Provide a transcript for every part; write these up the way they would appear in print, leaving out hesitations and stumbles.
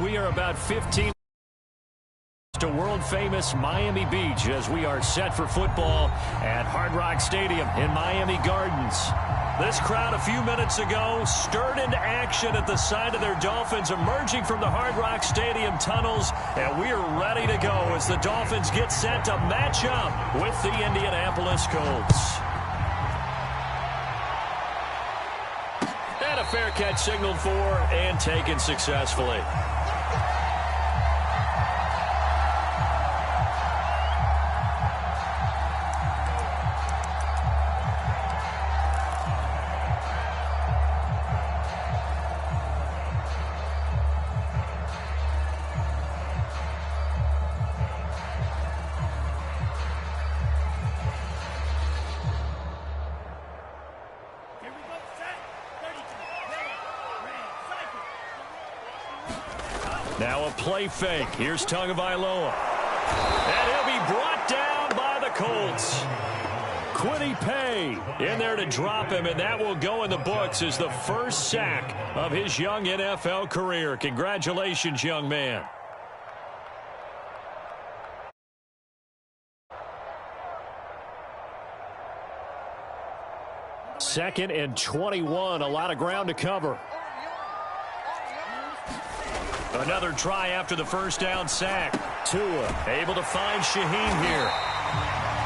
We are about 15 to world-famous Miami Beach as we are set for football at Hard Rock Stadium in Miami Gardens. This crowd a few minutes ago stirred into action at the side of their Dolphins emerging from the Hard Rock Stadium tunnels, and we are ready to go as the Dolphins get set to match up with the Indianapolis Colts. And a fair catch signaled for and taken successfully. Now a play fake. Here's Tagovailoa. And he'll be brought down by the Colts. Kwity Paye in there to drop him, and that will go in the books as the first sack of his young NFL career. Congratulations, young man. Second and 21, a lot of ground to cover. Another try after the first down sack. Tua able to find Shaheen here.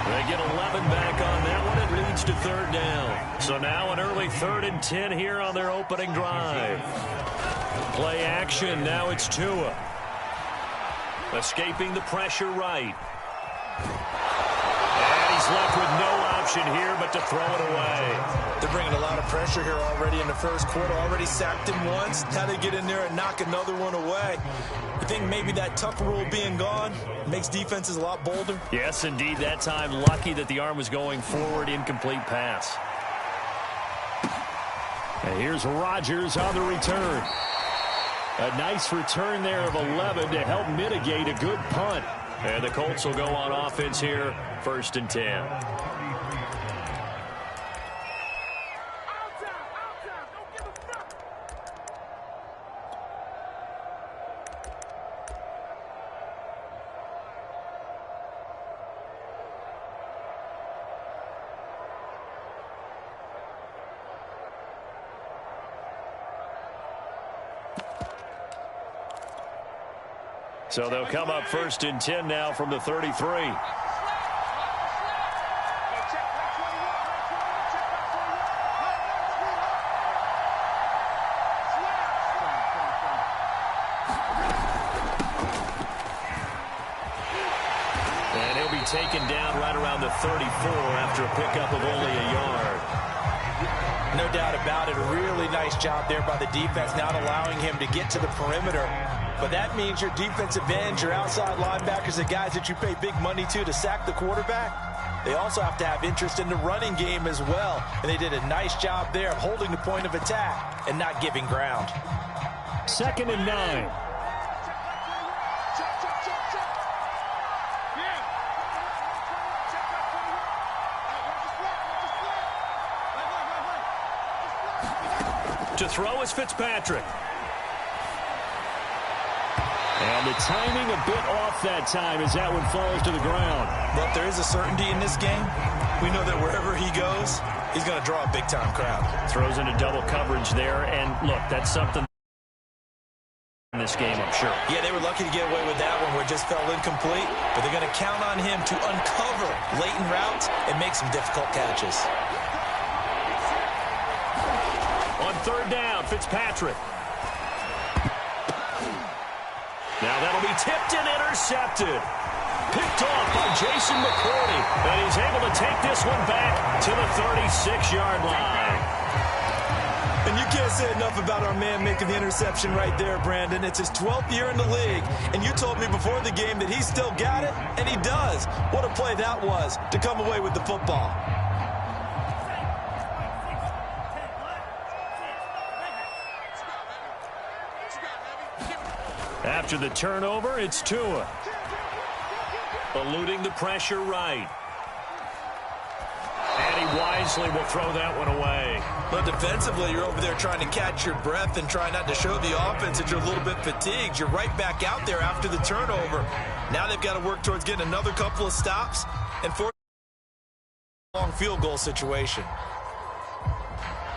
They get 11 back on that one. It leads to third down. So now an early 3rd and 10 here on their opening drive. Play action. Now it's Tua. Escaping the pressure right. And he's left with no option here but to throw it away. They're bringing a lot of pressure here already in the first quarter. Already sacked him once. Now they get in there and knock another one away. I think maybe that Tucker rule being gone makes defenses a lot bolder. Yes, indeed. That time lucky that the arm was going forward. Incomplete pass. And here's Rodgers on the return. A nice return there of 11 to help mitigate a good punt. And the Colts will go on offense here, 1st and 10. So they'll come up 1st and 10 now from the 33. And he'll be taken down right around the 34 after a pickup of only a yard. No doubt about it. A really nice job there by the defense, not allowing him to get to the perimeter. But that means your defensive ends, your outside linebackers, the guys that you pay big money to sack the quarterback, they also have to have interest in the running game as well. And they did a nice job there of holding the point of attack and not giving ground. 2nd and 9. To throw is Fitzpatrick. And the timing a bit off that time as that one falls to the ground. But there is a certainty in this game. We know that wherever he goes, he's going to draw a big-time crowd. Throws into double coverage there. And, look, that's something in this game, I'm sure. Yeah, they were lucky to get away with that one where it just fell incomplete. But they're going to count on him to uncover latent routes and make some difficult catches. On 3rd down, Fitzpatrick. Now that'll be tipped and intercepted. Picked off by Jason McCourty. And he's able to take this one back to the 36-yard line. And you can't say enough about our man making the interception right there, Brandon. It's his 12th year in the league. And you told me before the game that he still got it, and he does. What a play that was to come away with the football. After the turnover, it's Tua. Eluding the pressure right. And he wisely will throw that one away. But defensively, you're over there trying to catch your breath and try not to show the offense that you're a little bit fatigued. You're right back out there after the turnover. Now they've got to work towards getting another couple of stops and force a long field goal situation.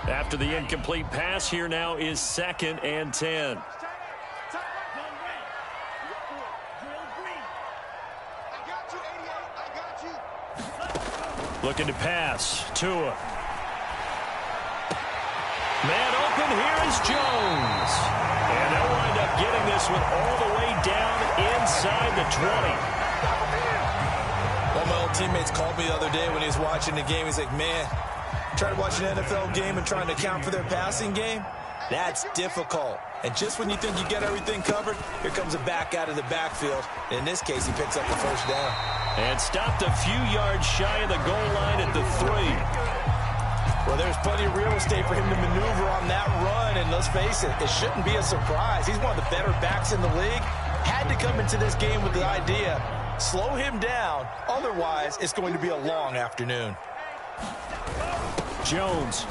After the incomplete pass, here now is 2nd and 10. Looking to pass. Tua. Man open. Here is Jones. And they'll wind up getting this one all the way down inside the 20. One of my old teammates called me the other day when he was watching the game. He's like, man, trying to watch an NFL game and trying to account for their passing game? That's difficult. And just when you think you get everything covered, here comes a back out of the backfield. In this case, he picks up the first down. And stopped a few yards shy of the goal line at the 3. Well, there's plenty of real estate for him to maneuver on that run. And let's face it, it shouldn't be a surprise. He's one of the better backs in the league. Had to come into this game with the idea, slow him down. Otherwise, it's going to be a long afternoon. Jones.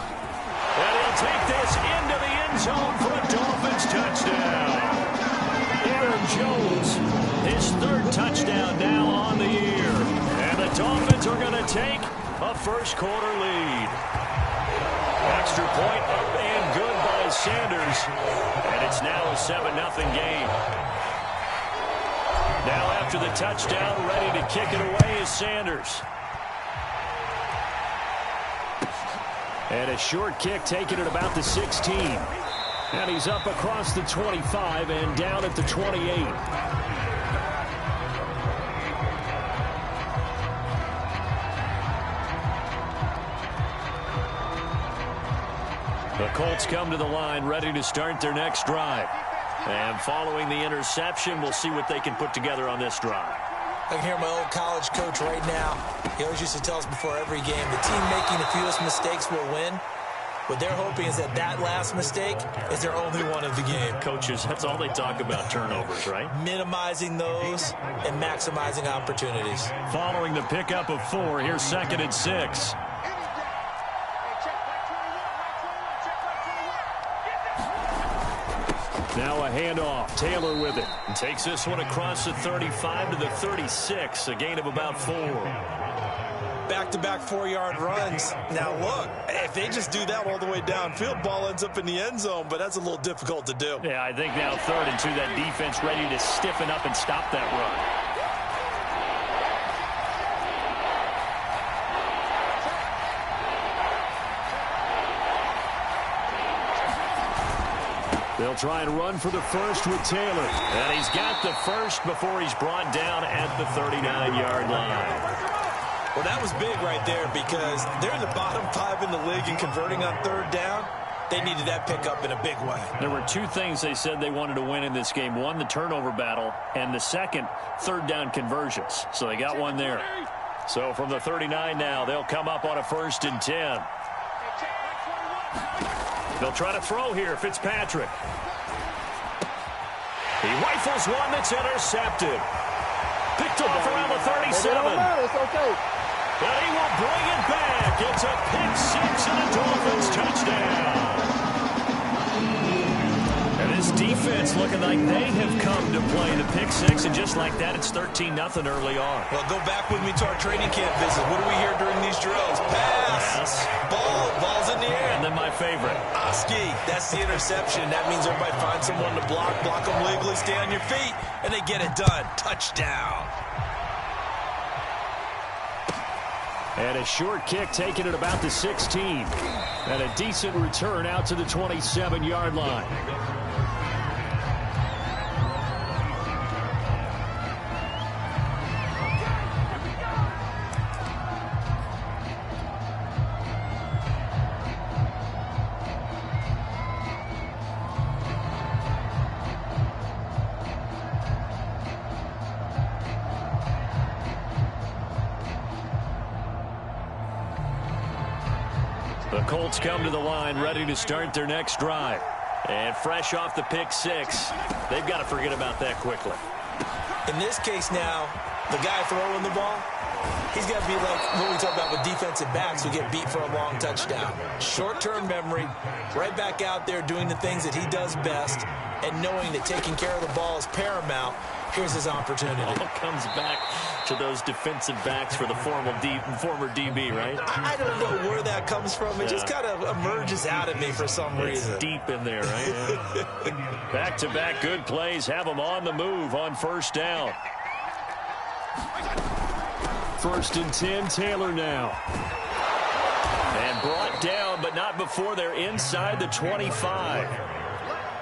And he'll take this into the end zone for a Dolphins touchdown. Aaron Jones, his 3rd touchdown now on the year. And the Dolphins are going to take a first-quarter lead. Extra point up and good by Sanders. And it's now a 7-0 game. Now after the touchdown, ready to kick it away is Sanders. And a short kick taken at about the 16. And he's up across the 25 and down at the 28. The Colts come to the line ready to start their next drive. And following the interception, we'll see what they can put together on this drive. I can hear my old college coach right now. He always used to tell us before every game, the team making the fewest mistakes will win. What they're hoping is that that last mistake is their only one of the game. Coaches, that's all they talk about, turnovers, right? Minimizing those and maximizing opportunities. Following the pickup of 4, here's 2nd and 6. Now a handoff. Taylor with it. And takes this one across the 35 to the 36. A gain of about 4. Back-to-back 4-yard runs. Now, look, if they just do that all the way downfield, ball ends up in the end zone, but that's a little difficult to do. Yeah, I think now 3rd and 2, that defense ready to stiffen up and stop that run. They'll try and run for the first with Taylor. And he's got the first before he's brought down at the 39-yard line. Well, that was big right there because they're in the bottom 5 in the league in converting on 3rd down. They needed that pickup in a big way. There were 2 things they said they wanted to win in this game. One, the turnover battle, and the second, 3rd down conversions. So they got one there. So from the 39 now, they'll come up on a 1st and 10. They'll try to throw here, Fitzpatrick. He rifles one that's intercepted. Picked off around the 37. It's okay. But he will bring it back. It's a pick 6 and a Dolphins touchdown. And this defense looking like they have come to play the pick 6, and just like that, it's 13-0 early on. Well, go back with me to our training camp visit. What do we hear during these drills? Pass. Ball's in the air. And then my favorite. Oski, that's the interception. That means everybody finds someone to block them legally, stay on your feet, and they get it done. Touchdown. And a short kick taken at about the 16. And a decent return out to the 27-yard line. The Colts come to the line ready to start their next drive. And fresh off the pick 6, they've got to forget about that quickly. In this case now, the guy throwing the ball, He's got to be like what we talk about with defensive backs who get beat for a long touchdown. Short-term memory, right back out there doing the things that he does best, and knowing that taking care of the ball is paramount. Here's his opportunity. All comes back to those defensive backs for the former DB, right? I don't know where that comes from. It just kind of emerges out of me for some reason. It's deep in there, right? Back-to-back good plays have them on the move on first down. 1st and 10, Taylor now. And brought down, but not before they're inside the 25.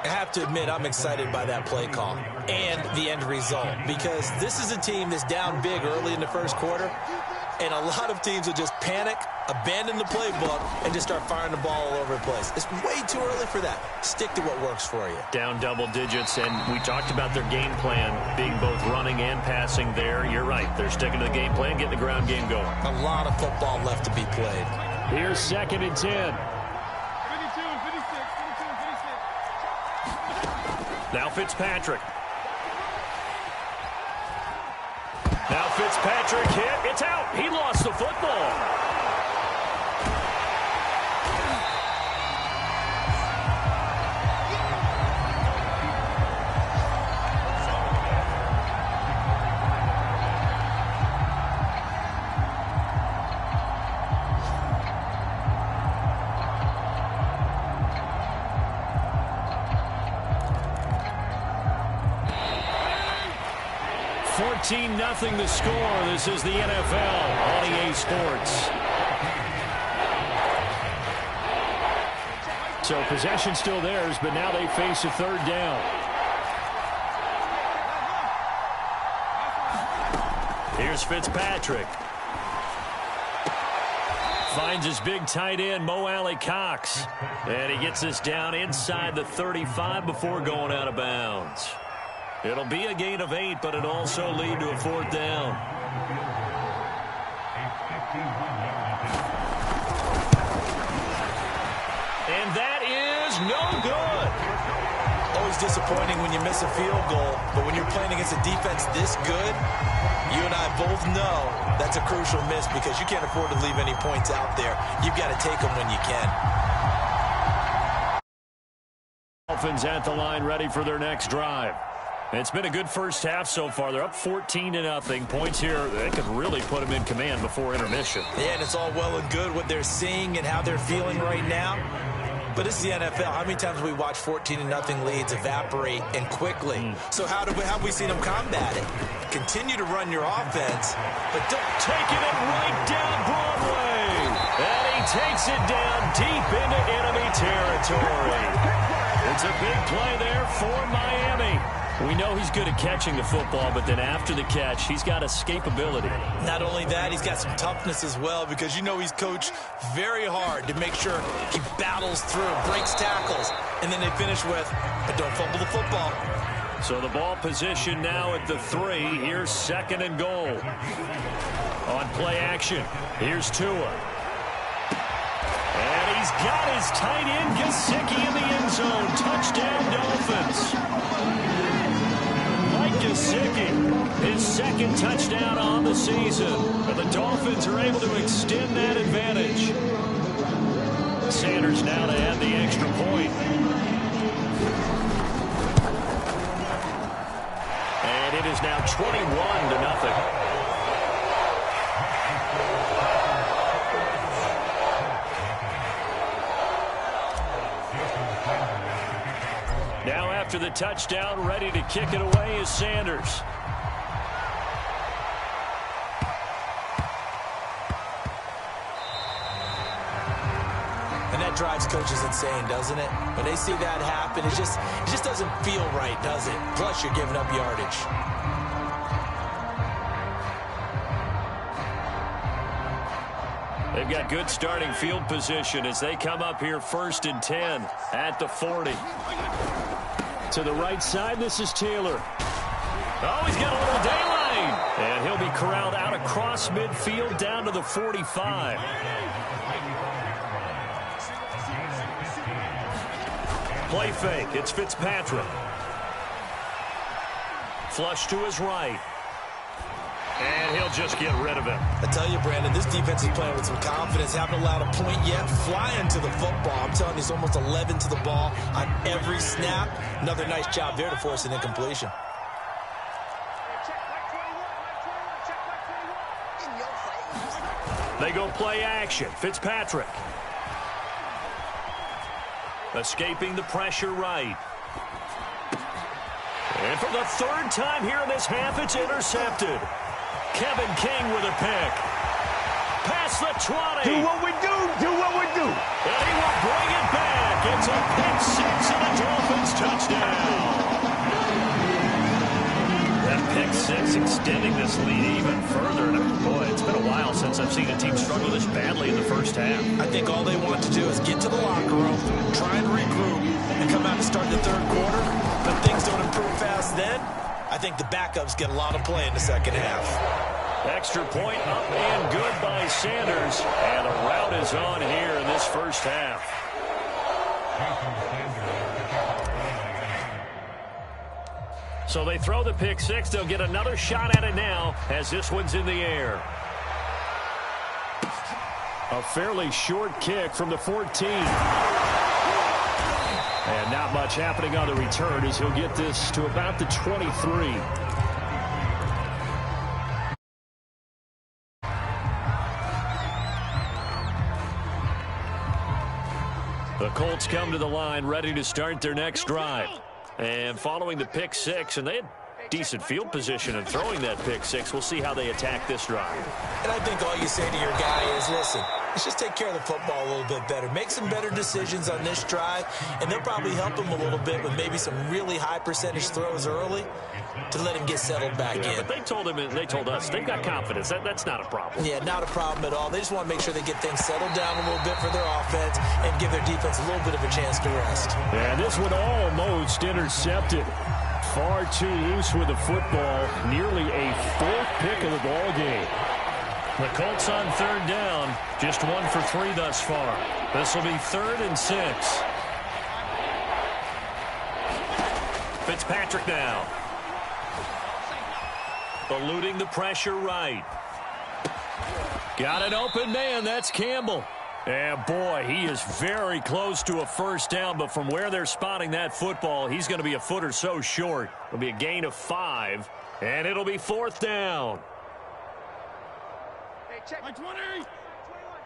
I have to admit, I'm excited by that play call and the end result, because this is a team that's down big early in the first quarter, and a lot of teams will just panic, abandon the playbook, and just start firing the ball all over the place. It's way too early for that. Stick to what works for you. Down double digits, and we talked about their game plan being both running and passing there. You're right. They're sticking to the game plan, getting the ground game going. A lot of football left to be played. Here's 2nd and 10. Now Fitzpatrick. Now Fitzpatrick hit. It's out. He lost the football. Nothing the score. This is the NFL on EA Sports. So possession still theirs, but now they face a 3rd down. Here's Fitzpatrick. Finds his big tight end, Mo Alley Cox. And he gets this down inside the 35 before going out of bounds. It'll be a gain of 8, but it'll also lead to a 4th down. And that is no good. Always disappointing when you miss a field goal, but when you're playing against a defense this good, you and I both know that's a crucial miss, because you can't afford to leave any points out there. You've got to take them when you can. Dolphins at the line, ready for their next drive. It's been a good first half so far. They're up 14-0. Points here, they could really put them in command before intermission. Yeah, and it's all well and good what they're seeing and how they're feeling right now. But it's the NFL. How many times have we watched 14-0 leads evaporate and quickly? So how have we seen them combat it? Continue to run your offense, but don't taking it right down Broadway. And he takes it down deep into enemy territory. It's a big play there for Miami. We know he's good at catching the football, but then after the catch, he's got escapability. Not only that, he's got some toughness as well, because you know he's coached very hard to make sure he battles through, breaks tackles, and then they finish with, but don't fumble the football. So the ball position now at the 3. Here's 2nd and goal. On play action, here's Tua. And he's got his tight end, GUSGUS21HUNNA, in the end zone. Touchdown, Dolphins. GUSGUS21HUNNA, his 2nd touchdown on the season. And the Dolphins are able to extend that advantage. Sanders now to add the extra point. And it is now 21-0. Now after the touchdown, ready to kick it away is Sanders. And that drives coaches insane, doesn't it? When they see that happen, it just doesn't feel right, does it? Plus, you're giving up yardage. They've got good starting field position as they come up here 1st and 10 at the 40. To the right side, this is Taylor. Oh, he's got a little daylight. And he'll be corralled out across midfield down to the 45. Play fake. It's Fitzpatrick. Flush to his right. And he'll just get rid of him. I tell you, Brandon, this defense is playing with some confidence. Haven't allowed a point yet. Flying to the football. I'm telling you, it's almost 11 to the ball on every snap. Another nice job there to force an incompletion. They go play action. Fitzpatrick. Escaping the pressure right. And for the third time here in this half, it's intercepted. Kevin King with a pick. Past the 20. Do what we do. Do what we do. And he will bring it back. It's a pick six and a Dolphins touchdown. That pick six extending this lead even further. And boy, it's been a while since I've seen a team struggle this badly in the first half. I think all they want to do is get to the locker room, try and regroup, and come out and start the third quarter. But things don't improve fast then. I think the backups get a lot of play in the second half. Extra point up and good by Sanders. And a rout is on here in this first half. So they throw the pick six. They'll get another shot at it now as this one's in the air. A fairly short kick from the 14. And not much happening on the return as he'll get this to about the 23. The Colts come to the line ready to start their next drive. And following the pick six, and they had decent field position in throwing that pick six. We'll see how they attack this drive. And I think all you say to your guy is, listen, let's just take care of the football a little bit better. Make some better decisions on this drive, and they'll probably help him a little bit with maybe some really high percentage throws early to let him get settled back in. But they told him, and they told us, they've got confidence. That's not a problem. Yeah, not a problem at all. They just want to make sure they get things settled down a little bit for their offense and give their defense a little bit of a chance to rest. And this one almost intercepted. Far too loose with the football. Nearly a fourth pick of the ball game. The Colts on third down. Just 1 for 3 thus far. This will be 3rd and 6. Fitzpatrick now. Eluding the pressure right. Got an open man. That's Campbell. And boy, he is very close to a first down, but from where they're spotting that football, he's going to be a foot or so short. It'll be a gain of 5, and it'll be 4th down. Hey, check my 20. 21,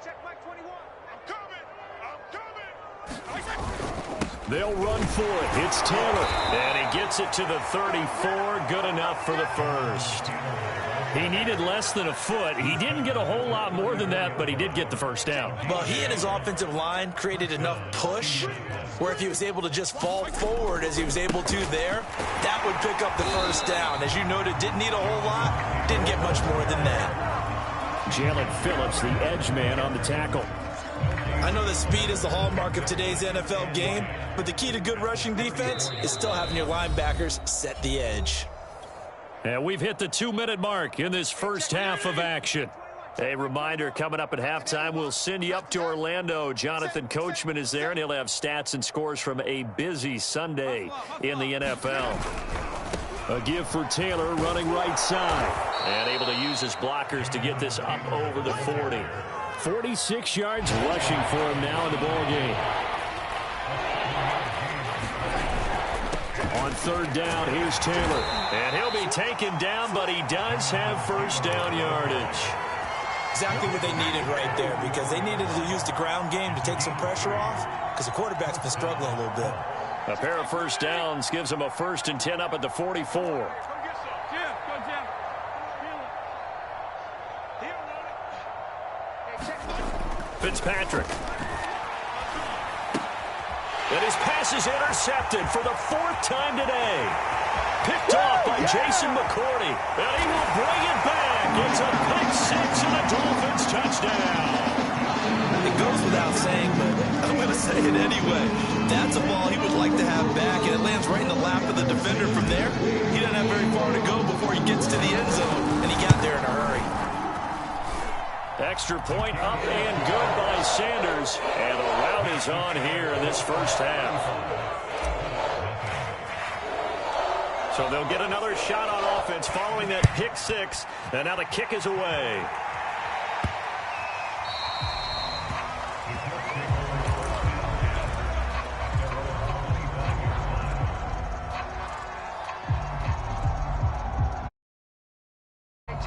check my 21. I'm coming. They'll run for it. It's Taylor, and he gets it to the 34. Good enough for the first. He needed less than a foot. He didn't get a whole lot more than that, but he did get the first down. Well, he and his offensive line created enough push where if he was able to just fall forward as he was able to there, that would pick up the first down. As you noted, didn't need a whole lot, didn't get much more than that. Jalen Phillips, the edge man on the tackle. I know that speed is the hallmark of today's NFL game, but the key to good rushing defense is still having your linebackers set the edge. And we've hit the 2-minute mark in this first half of action. A reminder, coming up at halftime, we'll send you up to Orlando. Jonathan Coachman is there, and he'll have stats and scores from a busy Sunday in the NFL. A give for Taylor, running right side. And able to use his blockers to get this up over the 40. 46 yards rushing for him now in the ball game. On third down, here's Taylor. And he'll be taken down, but he does have first down yardage. Exactly what they needed right there, because they needed to use the ground game to take some pressure off, because the quarterback's been struggling a little bit. A pair of first downs gives them a 1st and 10 up at the 44. Fitzpatrick. And his pass is intercepted for the 4th time today. Picked off by Jason McCourty. And he will bring it back. It's a pick six and a Dolphins touchdown. It goes without saying, but I'm going to say it anyway. That's a ball he would like to have back, and it lands right in the lap of the defender from there. He doesn't have very far to go before he gets to the end zone, and he got there in a hurry. Extra point up and good by Sanders. And the rout is on here in this first half. So they'll get another shot on offense following that pick six. And now the kick is away.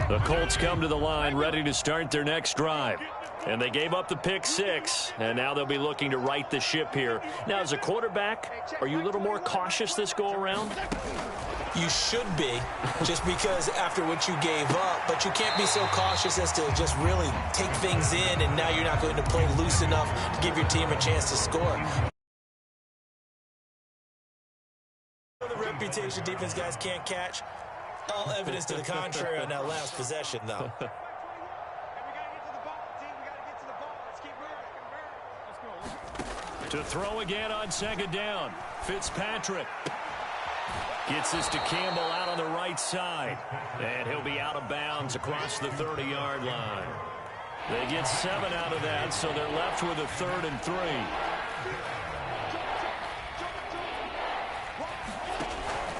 The Colts come to the line ready to start their next drive. And they gave up the pick six, and now they'll be looking to right the ship here. Now, as a quarterback, are you a little more cautious this go-around? You should be, just because after what you gave up, but you can't be so cautious as to just really take things in, and now you're not going to play loose enough to give your team a chance to score. The reputation defense guys can't catch. All evidence to the contrary on that last possession, though. To throw again on second down. Fitzpatrick gets this to Campbell out on the right side. And he'll be out of bounds across the 30-yard line. They get 7 out of that, so they're left with a 3rd and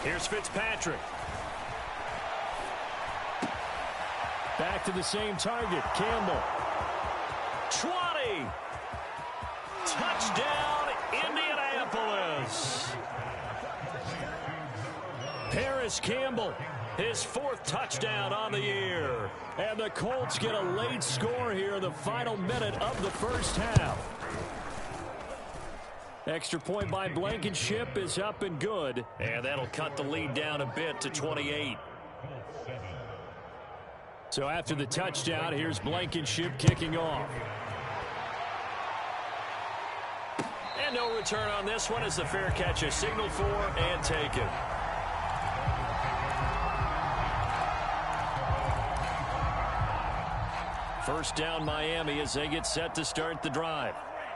3. Here's Fitzpatrick. Back to the same target, Campbell. 20. Touchdown, Indianapolis. Paris Campbell, his 4th touchdown on the year. And the Colts get a late score here in the final minute of the first half. Extra point by Blankenship is up and good. And that'll cut the lead down a bit to 28. So after the touchdown, here's Blankenship kicking off. And no return on this one as the fair catch is signaled for and taken. First down Miami as they get set to start the drive.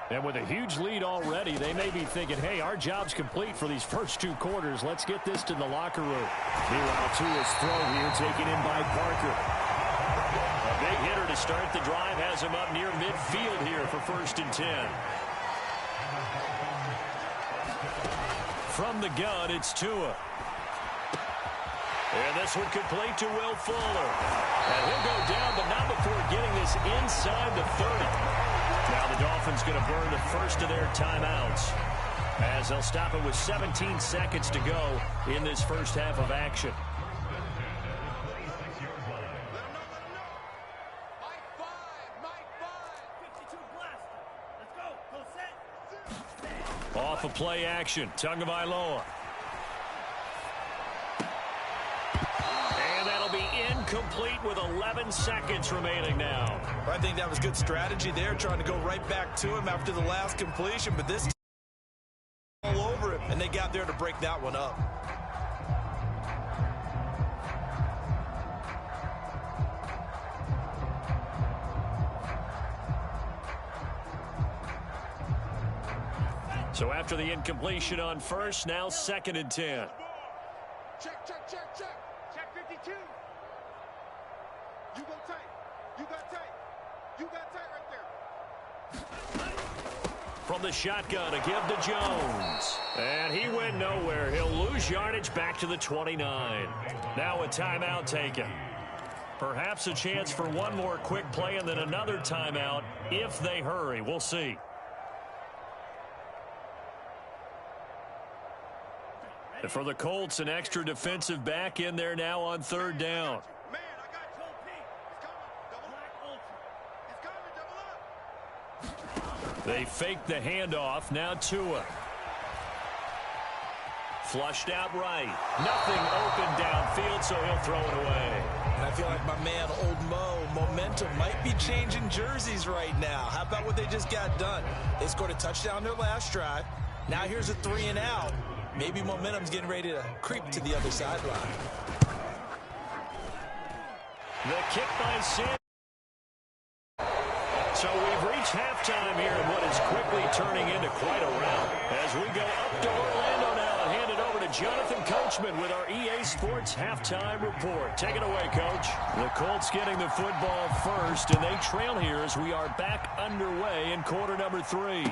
And with a huge lead already, they may be thinking, hey, our job's complete for these first 2 quarters. Let's get this to the locker room. Meanwhile, Tua's throw here taken in by Parker. A big hitter to start the drive has him up near midfield here for 1st and 10. From the gun, it's Tua. And this one complete to Will Fuller. And he'll go down, but not before getting this inside the 30. Now the Dolphins going to burn the first of their timeouts, as they'll stop it with 17 seconds to go in this first half of action. Off of play action, Tagovailoa. And that'll be incomplete with 11 seconds remaining now. I think that was good strategy there, trying to go right back to him after the last completion, but this all over him, and they got there to break that one up. So after the incompletion on first, now 2nd and 10. Check, check, check, check. Check 52. You go tight. You got tight. You got tight right there. From the shotgun, a give to Jones. And he went nowhere. He'll lose yardage back to the 29. Now a timeout taken. Perhaps a chance for one more quick play and then another timeout if they hurry. We'll see. And for the Colts, an extra defensive back in there now on 3rd down. Man, I got you. It's coming. Double up. They fake the handoff. Now Tua. Flushed out right. Nothing open downfield, so he'll throw it away. And I feel like my man, Old Mo, momentum might be changing jerseys right now. How about what they just got done? They scored a touchdown their last drive. Now here's a 3 and out. Maybe momentum's getting ready to creep to the other sideline. The kick by Sanders. So we've reached halftime here in what is quickly turning into quite a rout. As we go up to Orlando now and hand it over to Jonathan Coachman with our EA Sports Halftime Report. Take it away, Coach. The Colts getting the football first, and they trail here as we are back underway in quarter number 3.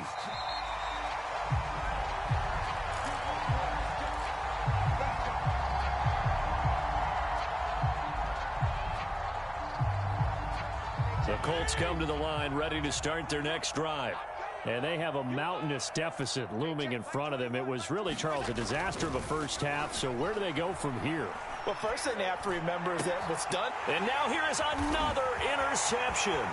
Colts come to the line ready to start their next drive. And they have a mountainous deficit looming in front of them. It was really, Charles, a disaster of a first half. So where do they go from here? Well, first thing they have to remember is that what's done. And now here is another interception.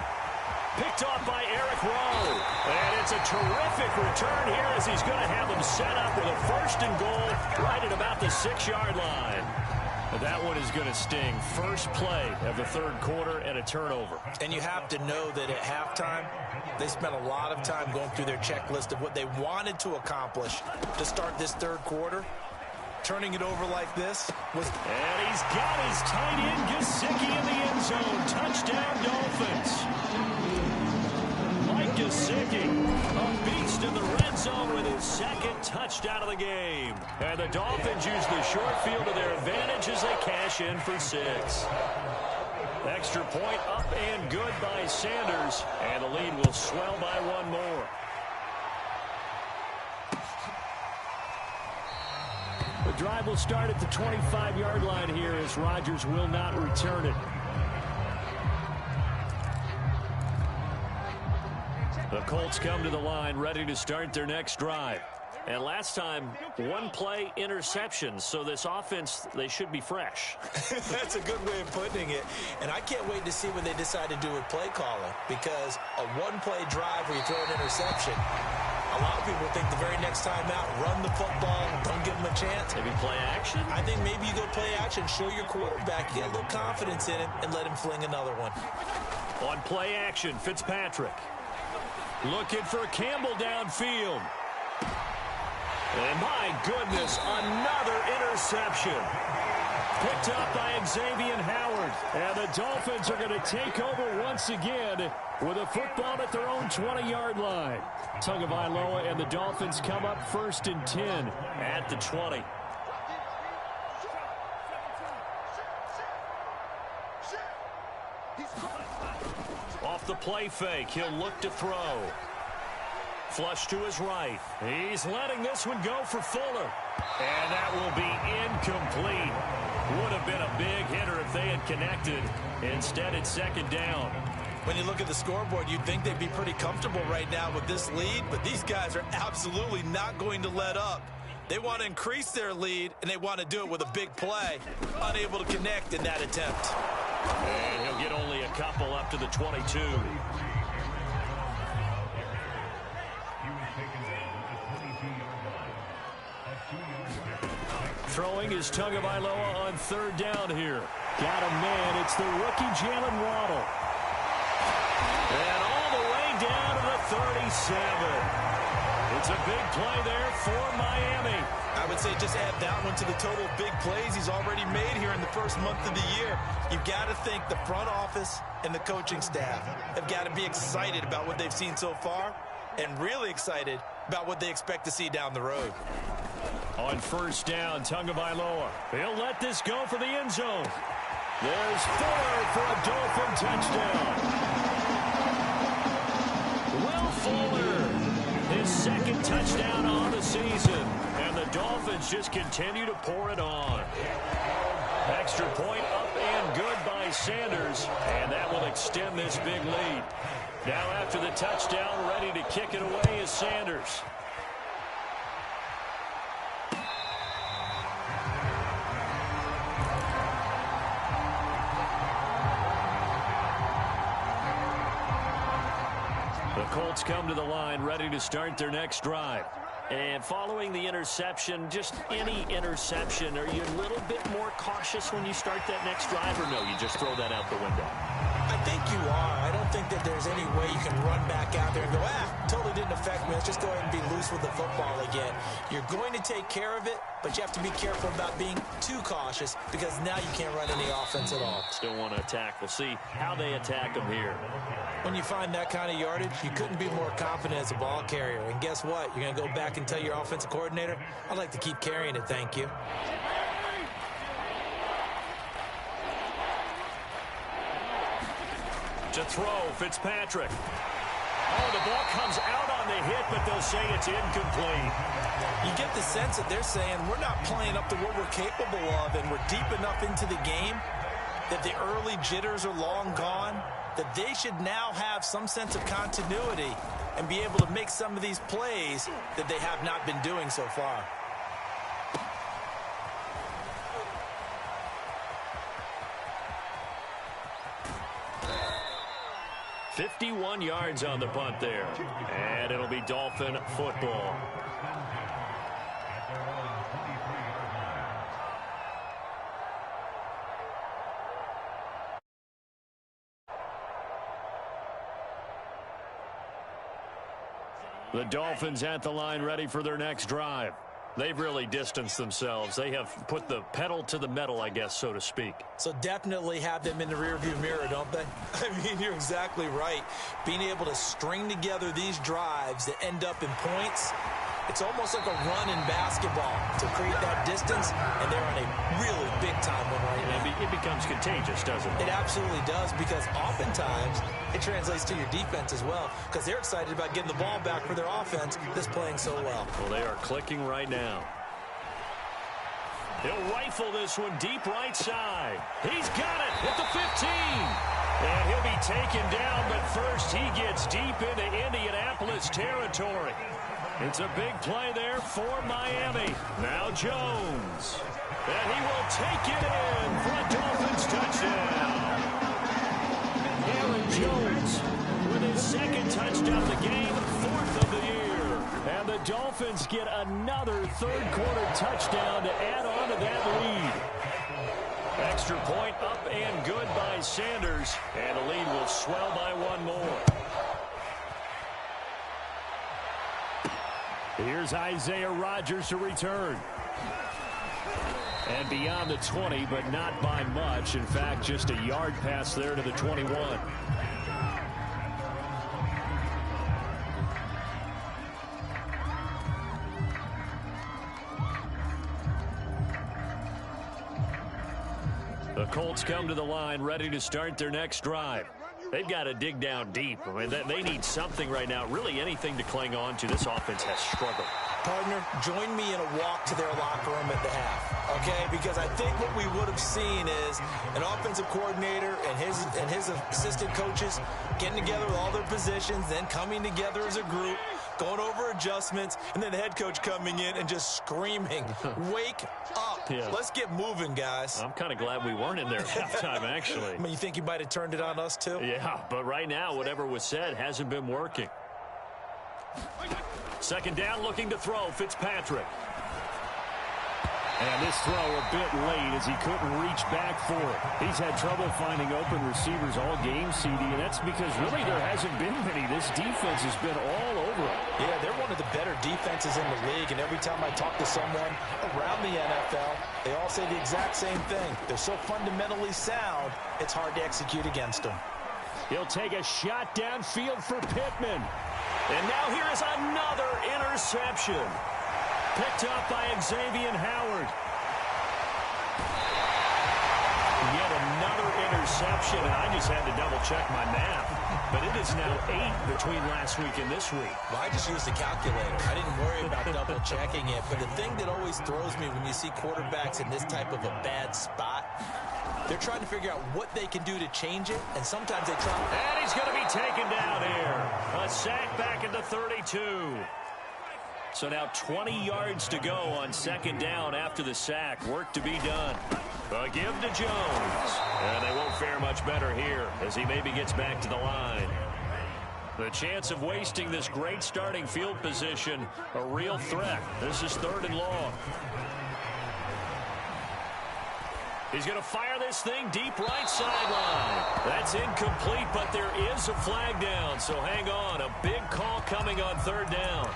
Picked off by Eric Rowe. And it's a terrific return here as he's going to have them set up with a 1st and goal right at about the 6-yard line. But that one is going to sting. First play of the 3rd quarter and a turnover. And you have to know that at halftime, they spent a lot of time going through their checklist of what they wanted to accomplish to start this 3rd quarter. Turning it over like this was... And he's got his tight end, GUSGUS21HUNNA, in the end zone. Touchdown, Dolphins. Mike GUSGUS21HUNNA, a beast in the red zone with his 2nd touchdown of the game. And the Dolphins use the short field to their advantage as they cash in for 6. Extra point up and good by Sanders. And the lead will swell by 1 more. The drive will start at the 25-yard line here as Rodgers will not return it. The Colts come to the line ready to start their next drive. And last time, 1-play interception. So this offense, they should be fresh. That's a good way of putting it. And I can't wait to see what they decide to do with play calling. Because a 1-play drive where you throw an interception, a lot of people think the very next time out, run the football, don't give them a chance. Maybe play action? I think maybe you go play action, show your quarterback, get a little confidence in him, and let him fling another one. On play action, Fitzpatrick. Looking for Campbell downfield. And my goodness, another interception. Picked up by Xavier Howard. And the Dolphins are going to take over once again with a football at their own 20-yard line. Tagovailoa and the Dolphins come up 1st and 10 at the 20. Off the play fake, he'll look to throw. Flush to his right. He's letting this one go for Fuller. And that will be incomplete. Would have been a big hitter if they had connected. Instead, it's 2nd down. When you look at the scoreboard, you'd think they'd be pretty comfortable right now with this lead, but these guys are absolutely not going to let up. They want to increase their lead, and they want to do it with a big play. Unable to connect in that attempt. And he'll get only a couple up to the 22. Throwing is Tagovailoa on 3rd down here. Got a man. It's the rookie Jalen Waddle. And all the way down to the 37. It's a big play there for Miami. I would say just add that one to the total of big plays he's already made here in the 1st month of the year. You've got to think the front office and the coaching staff have got to be excited about what they've seen so far and really excited about what they expect to see down the road. On 1st down, Tagovailoa. He'll let this go for the end zone. There's Fuller for a Dolphin touchdown. Will Fuller, his 2nd touchdown on the season. And the Dolphins just continue to pour it on. Extra point up and good by Sanders. And that will extend this big lead. Now after the touchdown, ready to kick it away is Sanders. The Colts come to the line ready to start their next drive. And following the interception, just any interception, are you a little bit more cautious when you start that next drive, or no, you just throw that out the window? I think you are. I don't think that there's any way you can run back out there and go, totally didn't affect me. Let's just go ahead and be loose with the football again. You're going to take care of it, but you have to be careful about being too cautious because now you can't run any offense at all. Still want to attack. We'll see how they attack them here. When you find that kind of yardage, you couldn't be more confident as a ball carrier. And guess what? You're going to go back and tell your offensive coordinator, I'd like to keep carrying it, thank you. To throw, Fitzpatrick. Oh, the ball comes out on the hit, but they'll say it's incomplete. You get the sense that they're saying we're not playing up to what we're capable of, and we're deep enough into the game that the early jitters are long gone. that they should now have some sense of continuity and be able to make some of these plays that they have not been doing so far. "51 yards on the punt there. And it'll be Dolphin football. The Dolphins at the line, ready for their next drive. They've really distanced themselves. They have put the pedal to the metal, I guess, so to speak. So definitely have them in the rearview mirror, don't they? I mean, you're exactly right. Being able to string together these drives that end up in points, it's almost like a run in basketball to create that distance, and they're on a really big-time one right now. It becomes contagious, doesn't it? It absolutely does, because oftentimes it translates to your defense as well, because they're excited about getting the ball back for their offense that's playing so well. Well, they are clicking right now. He'll rifle this one deep right side. He's got it at the 15. And he'll be taken down, but first he gets deep into Indianapolis territory. It's a big play there for Miami. Now Jones. And he will take it in for a Dolphins touchdown. Aaron Jones with his second touchdown of the game, fourth of the year. And the Dolphins get another third-quarter touchdown to add on to that lead. Extra point up and good by Sanders. And the lead will swell by one more. Here's Isaiah Rodgers to return. And beyond the 20, but not by much. In fact, just a yard pass there to the 21. The Colts come to the line, ready to start their next drive. They've got to dig down deep. I mean, they need something right now, really anything to cling on to. This offense has struggled. Partner, join me in a walk to their locker room at the half, okay? Because I think what we would have seen is an offensive coordinator and his assistant coaches getting together with all their positions, then coming together as a group, going over adjustments, and then the head coach coming in and just screaming, "Wake up. Yeah. Let's get moving, guys." I'm kind of glad we weren't in there at halftime, actually. I mean, you think you might have turned it on us, too? Yeah, but right now, whatever was said hasn't been working. Second down, looking to throw, Fitzpatrick. And this throw a bit late as he couldn't reach back for it. He's had trouble finding open receivers all game, CD, and that's because really there hasn't been many. This defense has been all over it. Yeah, they're one of the better defenses in the league, and every time I talk to someone around the NFL, they all say the exact same thing. They're so fundamentally sound, it's hard to execute against them. He'll take a shot downfield for Pittman. And now here is another interception. Picked up by Xavier Howard. Yet another interception, and I just had to double-check my math. But it is now 8 between last week and this week. Well, I just used a calculator. I didn't worry about double-checking it. But the thing that always throws me when you see quarterbacks in this type of a bad spot, they're trying to figure out what they can do to change it, and sometimes they try. And he's going to be taken down here. A sack back at the 32. So now 20 yards to go on second down after the sack. Work to be done. A give to Jones. And they won't fare much better here as he maybe gets back to the line. The chance of wasting this great starting field position, a real threat. This is 3rd and long. He's going to fire this thing deep right sideline. That's incomplete, but there is a flag down, so hang on. A big call coming on 3rd down.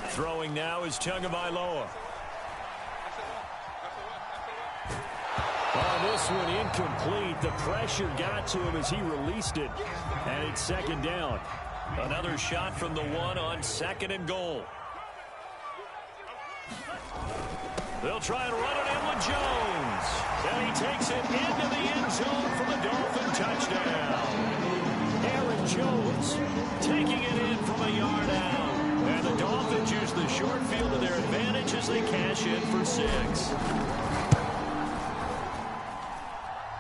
Throwing now is Tagovailoa. On this one, incomplete. The pressure got to him as he released it. And it's 2nd down. Another shot from the 1 on 2nd and goal. They'll try and run it in with Jones. And he takes it into the end zone for the Dolphin touchdown. Aaron Jones taking it in from a yard out. And And the Dolphins use the short field to their advantage as they cash in for 6.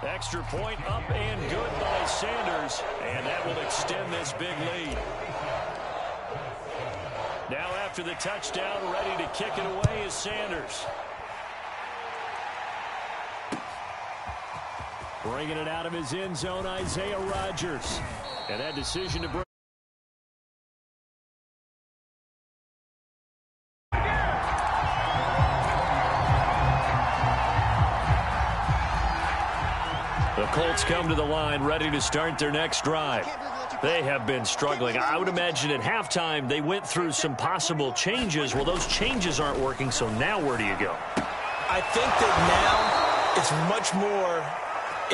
Extra point up and good by Sanders, and that will extend this big lead. Now after the touchdown, ready to kick it away is Sanders. Bringing it out of his end zone, Isaiah Rodgers. And that decision to bring. The Colts come to the line ready to start their next drive. They have been struggling. I would imagine at halftime they went through some possible changes. Well, those changes aren't working, so now where do you go? I think that now it's much more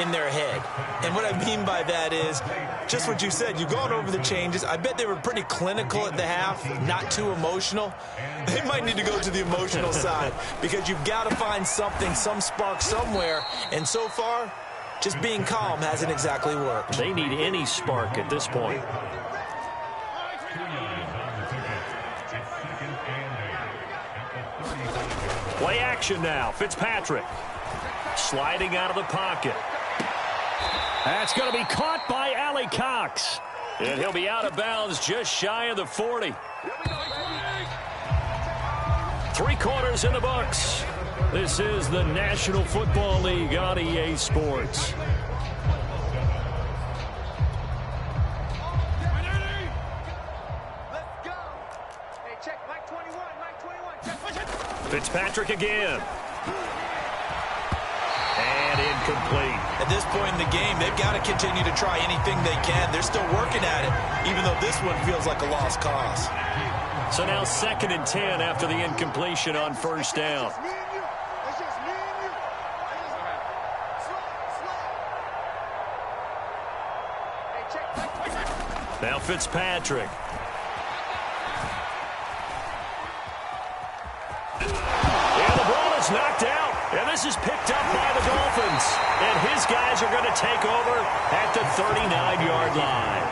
in their head. And what I mean by that is just what you said. You've gone over the changes. I bet they were pretty clinical at the half, not too emotional. They might need to go to the emotional side because you've got to find something, some spark somewhere. And so far, just being calm hasn't exactly worked. They need any spark at this point. Play action now. Fitzpatrick sliding out of the pocket. That's going to be caught by Allie Cox. And he'll be out of bounds just shy of the 40. 3 quarters in the books. This is the National Football League on EA Sports. Fitzpatrick again. And incomplete. At this point in the game, they've got to continue to try anything they can. They're still working at it, even though this one feels like a lost cause. So now 2nd and 10 after the incompletion on first down. Now Fitzpatrick. And the ball is knocked out. And this is picked up by the Dolphins. And his guys are going to take over at the 39-yard line.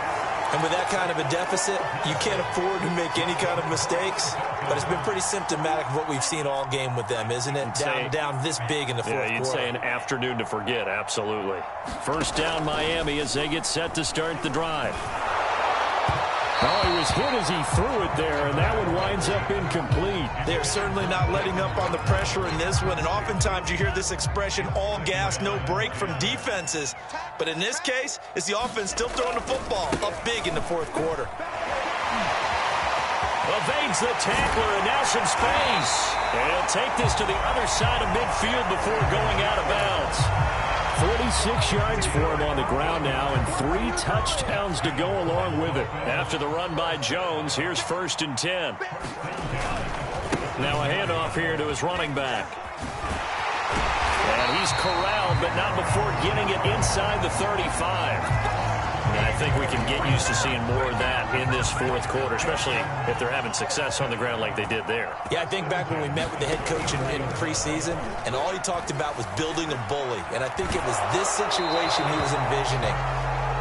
And with that kind of a deficit, you can't afford to make any kind of mistakes. But it's been pretty symptomatic of what we've seen all game with them, isn't it? Down this big in the fourth quarter. You'd say an afternoon to forget, absolutely. First down Miami as they get set to start the drive. Oh, he was hit as he threw it there, and that one winds up incomplete. They're certainly not letting up on the pressure in this one, and oftentimes you hear this expression, all gas, no break from defenses. But in this case, it's the offense still throwing the football up big in the fourth quarter. Evades the tackler, and now some space. And he'll take this to the other side of midfield before going out of bounds. 46 yards for him on the ground now, and 3 touchdowns to go along with it. After the run by Jones, here's 1st and 10. Now a handoff here to his running back. And he's corralled, but not before getting it inside the 35. And I think we can get used to seeing more of that in this fourth quarter, especially if they're having success on the ground like they did there. Yeah, I think back when we met with the head coach in preseason, and all he talked about was building a bully. And I think it was this situation he was envisioning.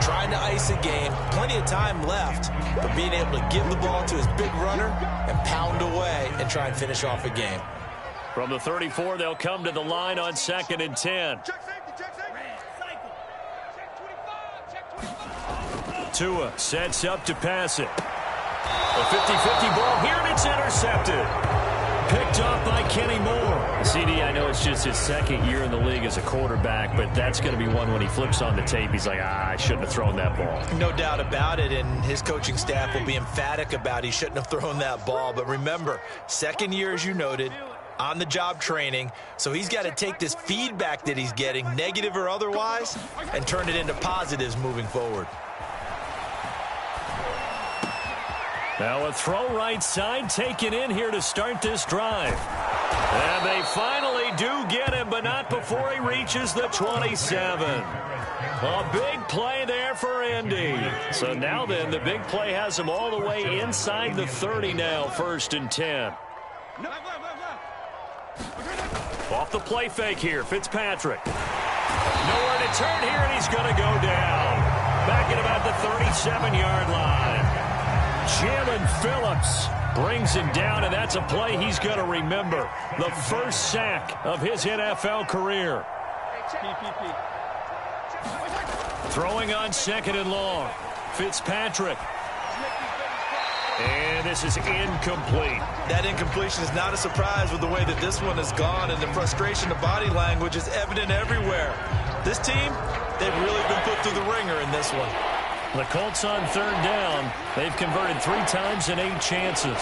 Trying to ice a game, plenty of time left, but being able to give the ball to his big runner and pound away and try and finish off a game. From the 34, they'll come to the line on 2nd and 10. Tua sets up to pass it. A 50-50 ball here, and it's intercepted. Picked off by Kenny Moore. CD, I know it's just his 2nd year in the league as a quarterback, but that's going to be one when he flips on the tape, he's like, I shouldn't have thrown that ball. No doubt about it, and his coaching staff will be emphatic about he shouldn't have thrown that ball. But remember, 2nd year, as you noted, on-the-job training, so he's got to take this feedback that he's getting, negative or otherwise, and turn it into positives moving forward. Now a throw right side taken in here to start this drive. And they finally do get him, but not before he reaches the 27. A big play there for Indy. So now then, the big play has him all the way inside the 30 now, 1st and 10. Off the play fake here, Fitzpatrick. Nowhere to turn here, and he's going to go down. Back at about the 37-yard line. Jalen Phillips Brings him down, and that's a play he's going to remember. The first sack of his NFL career. Throwing on 2nd and long. Fitzpatrick. And this is incomplete. That incompletion is not a surprise with the way that this one has gone, and the frustration of body language is evident everywhere. This team, they've really been put through the ringer in this one. The Colts on 3rd down. They've converted 3 times in 8 chances.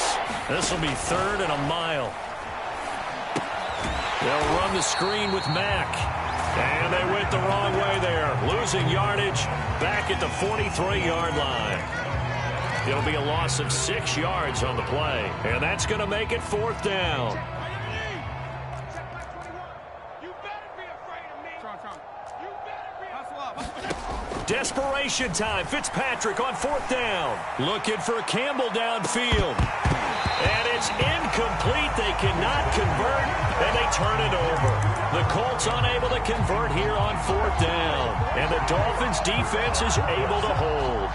This will be 3rd and a mile. They'll run the screen with Mack. And they went the wrong way there. Losing yardage back at the 43-yard line. It'll be a loss of 6 yards on the play. And that's going to make it 4th down. Desperation time. Fitzpatrick on 4th down. Looking for Campbell downfield. And it's incomplete. They cannot convert, and they turn it over. The Colts unable to convert here on 4th down. And the Dolphins defense is able to hold.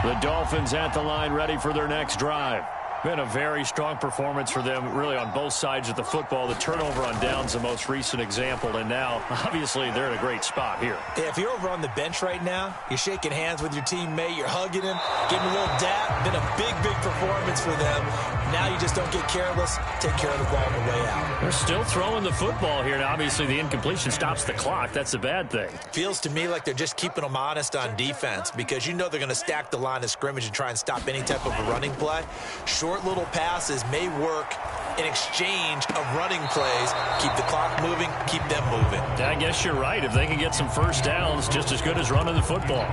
The Dolphins at the line ready for their next drive. Been a very strong performance for them, really, on both sides of the football. The turnover on downs, the most recent example, and now, obviously, they're in a great spot here. Yeah, if you're over on the bench right now, you're shaking hands with your teammate, you're hugging him, giving him a little dap. Been a big, big performance for them. Now you just don't get careless. Take care of the ball on the way out. They're still throwing the football here. Now, obviously, the incompletion stops the clock. That's the bad thing. Feels to me like they're just keeping them honest on defense, because you know they're going to stack the line of scrimmage and try and stop any type of a running play. Short little passes may work in exchange of running plays. Keep the clock moving, keep them moving. I guess you're right. If they can get some first downs, just as good as running the football.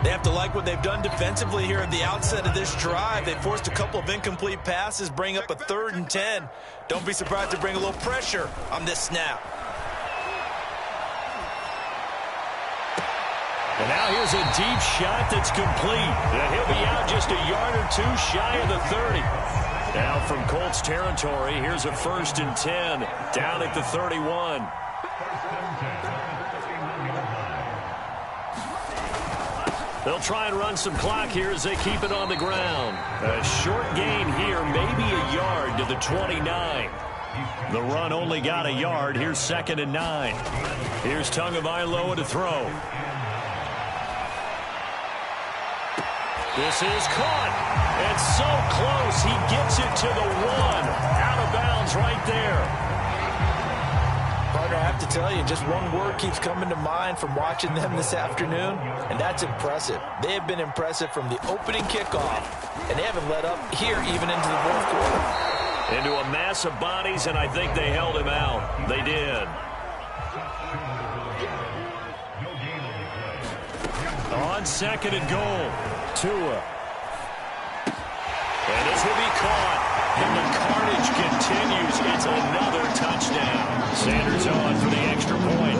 They have to like what they've done defensively here at the outset of this drive. They forced a couple of incomplete passes, bring up a 3rd and 10. Don't be surprised to bring a little pressure on this snap. And now here's a deep shot that's complete. And he'll be out just a yard or 2 shy of the 30. Now from Colts territory, here's a 1st and 10 down at the 31. They'll try and run some clock here as they keep it on the ground. A short gain here, maybe a yard to the 29. The run only got a yard. Here's 2nd and 9. Here's Tagovailoa to throw. This is caught. It's so close. He gets it to the 1. Out of bounds right there. Partner, I have to tell you, just one word keeps coming to mind from watching them this afternoon, and that's impressive. They have been impressive from the opening kickoff, and they haven't let up here even into the 4th quarter. Into a mass of bodies, and I think they held him out. They did. On 2nd and goal, Tua. And this will be caught. And the carnage continues. It's another touchdown. Sanders on for the extra point.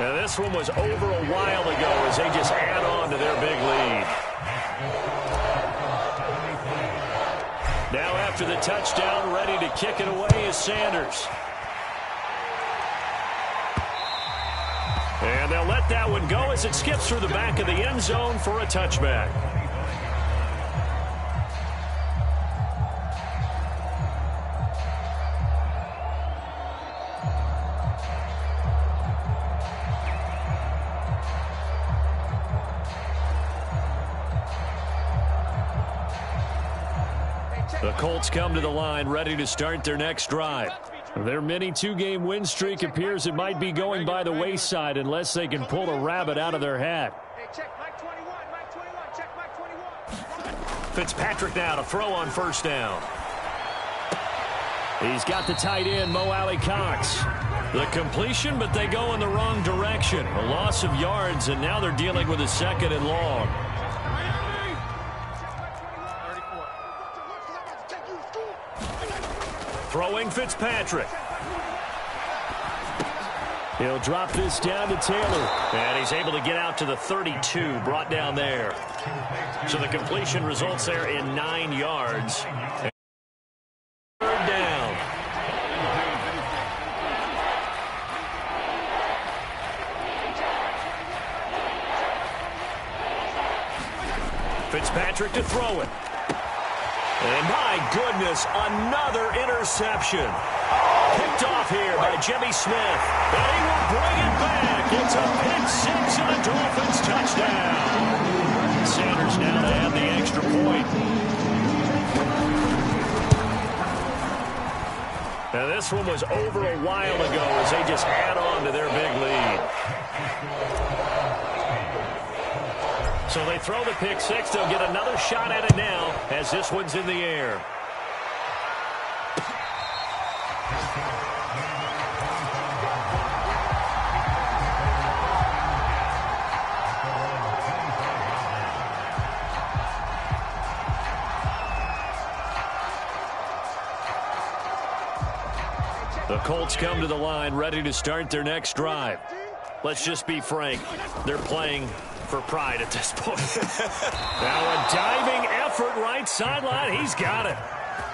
Now this one was over a while ago as they just add on to their big lead. Now after the touchdown, ready to kick it away is Sanders. And they'll let that one go as it skips through the back of the end zone for a touchback. The Colts come to the line ready to start their next drive. Their mini 2-game win streak appears it might be going by the wayside unless they can pull a rabbit out of their hat. Fitzpatrick now to throw on 1st down. He's got the tight end, Mo Alley-Cox. The completion, but they go in the wrong direction. A loss of yards, and now they're dealing with a 2nd and long. Throwing Fitzpatrick. He'll drop this down to Taylor. And he's able to get out to the 32, brought down there. So the completion results there in 9 yards. 3rd down. Fitzpatrick to throw it. And my goodness, another interception. Picked off here by Jimmy Smith. They will bring it back. It's a pick six and a Dolphins touchdown. Sanders now to have the extra point. Now this one was over a while ago as they just add on to their big lead. So they throw the pick six. They'll get another shot at it now as this one's in the air. The Colts come to the line ready to start their next drive. Let's just be frank. They're playing for pride at this point. Now a diving effort right sideline. He's got it.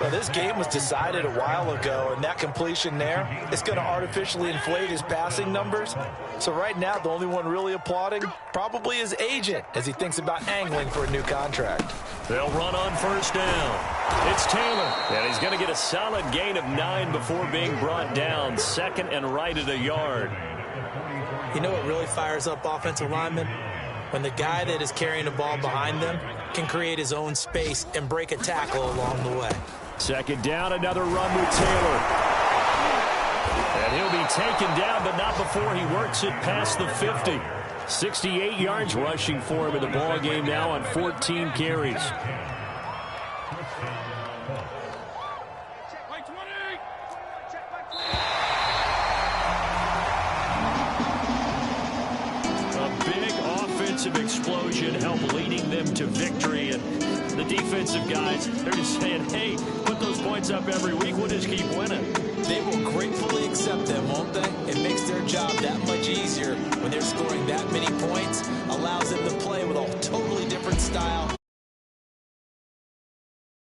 Well, this game was decided a while ago, and that completion there is going to artificially inflate his passing numbers. So right now, the only one really applauding probably his agent as he thinks about angling for a new contract. They'll run on first down. It's Taylor, and he's going to get a solid gain of 9 before being brought down. Second and right at a yard. You know what really fires up offensive linemen? When the guy that is carrying the ball behind them can create his own space and break a tackle along the way. Second down, another run with Taylor. And he'll be taken down, but not before he works it past the 50. 68 yards rushing for him in the ball game now on 14 carries. Explosion help leading them to victory, and the defensive guys, they're just saying, hey, put those points up every week, we'll just keep winning. They will gratefully accept them, won't they? It makes their job that much easier when they're scoring that many points, allows them to play with a totally different style.